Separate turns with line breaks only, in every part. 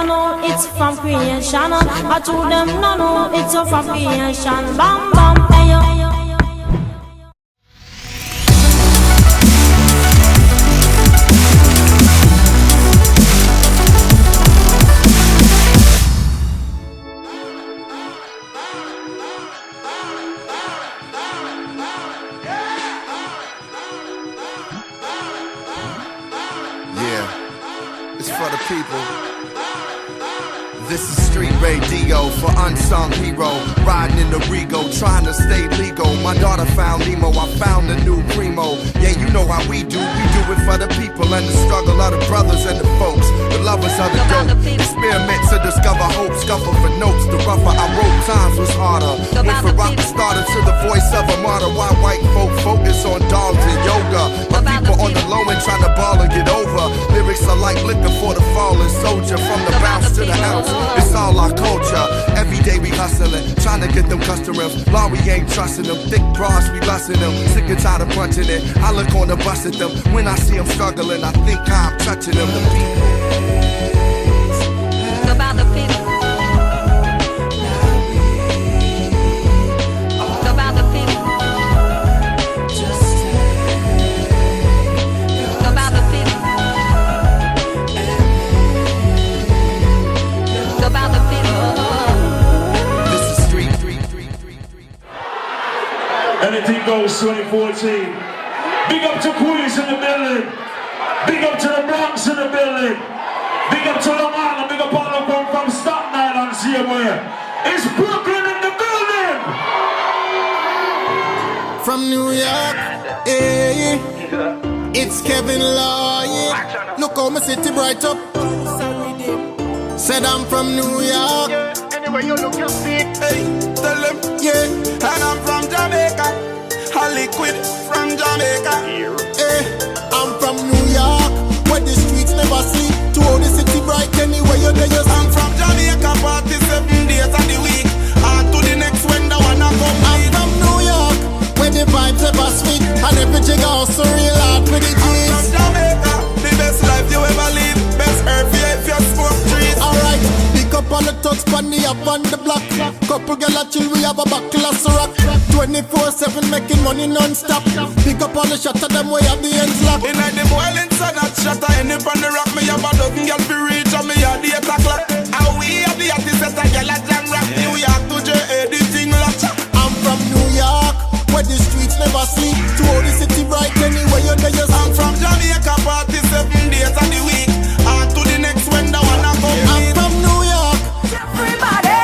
no, it's from creation. I told them no, it's from creation. Bam bam, hey yo.
It's for the people. This is street radio for unsung hero. Riding in the Rego, trying to stay legal. My daughter found Nemo, I found a new primo. Yeah, you know how we do it for the people and the struggle of the brothers and the folks, the lovers of the dope. Experiment to discover hope, scuffle for notes. The rougher I wrote, times was harder. Went from rock started to the voice of a martyr. Why white folk focus on dogs and yoga? My people on the low end trying to ball and get over. Lyrics are like liquor for the fallen soldier. From the bounce to the ounce, it's all our culture. Every day we hustling, trying to get them customers. Law we ain't trusting them. Thick bras we lusting them. Sick and tired of punching it. I look on the bus at them. When I see them struggling, I think I'm touching them.
About the people. About the people. About the people. About the people.
This is street.
Anything goes 2014. Big up to Queens in the building. Big up to the Bronx in the building. Big up to Long Island. Big up all of them from Staten Island. See where? It's Brooklyn in the building.
From New York, eh? It's Kevin Lloyd. Look how my city bright up. Said I'm from New York.
Anyway you look, you see.
Hey, tell them, yeah. And I'm from Jamaica. I liquid from Jamaica. Eh, I'm from New York, where the streets never sleep. To all the city bright anywhere you're there. I'm from Jamaica, party 7 days of the week. On to the next when the one I come. I'm from New York, where the vibes ever sweet. And every jigger also real hard with the G's. I'm from Jamaica, the best life you ever live. Best earth if you smoke trees. Alright, pick up all the thugs, panny up on the block. Couple girl a chill, we have a buckle of rock. 24/7 making money non-stop. Pick up all the shots of them, we have the ends locked. In like the boiling sun, I shut a any from the rock. Me have a dozen girl fi reach and me have the 8 o'clock. How we have the artist set a girl a jam rock. New York to J.A. the thing lock. I'm from New York, where the streets never sleep. To all the city bright anywhere you're there. I'm from Jamaica, party 7 days of the week. On to the next when the one I come. I'm from New York.
Everybody.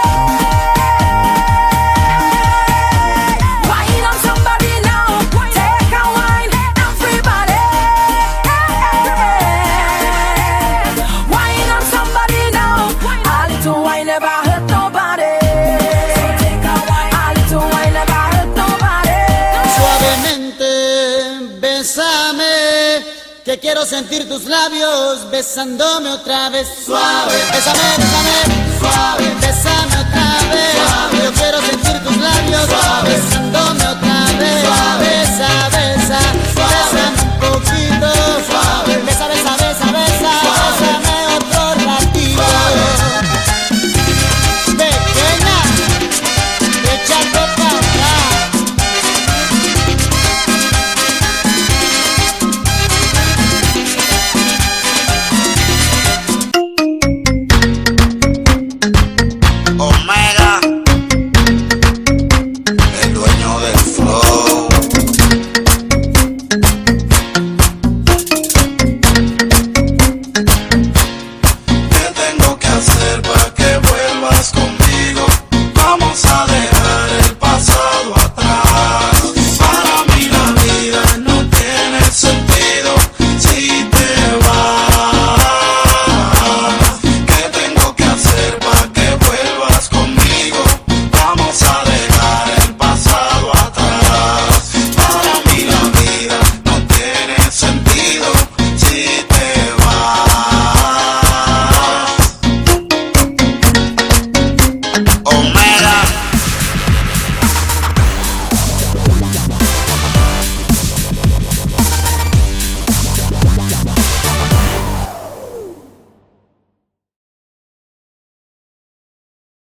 Wine on somebody now. Take a wine. Everybody. Wine on somebody now. A little wine never hurt nobody. So take a wine. A little wine never hurt nobody.
Suavemente, bésame, que quiero sentir tus labios besándome otra vez. Suave, bésame, bésame, suave, bésame otra vez. Suave, yo quiero sentir tus labios. Suave.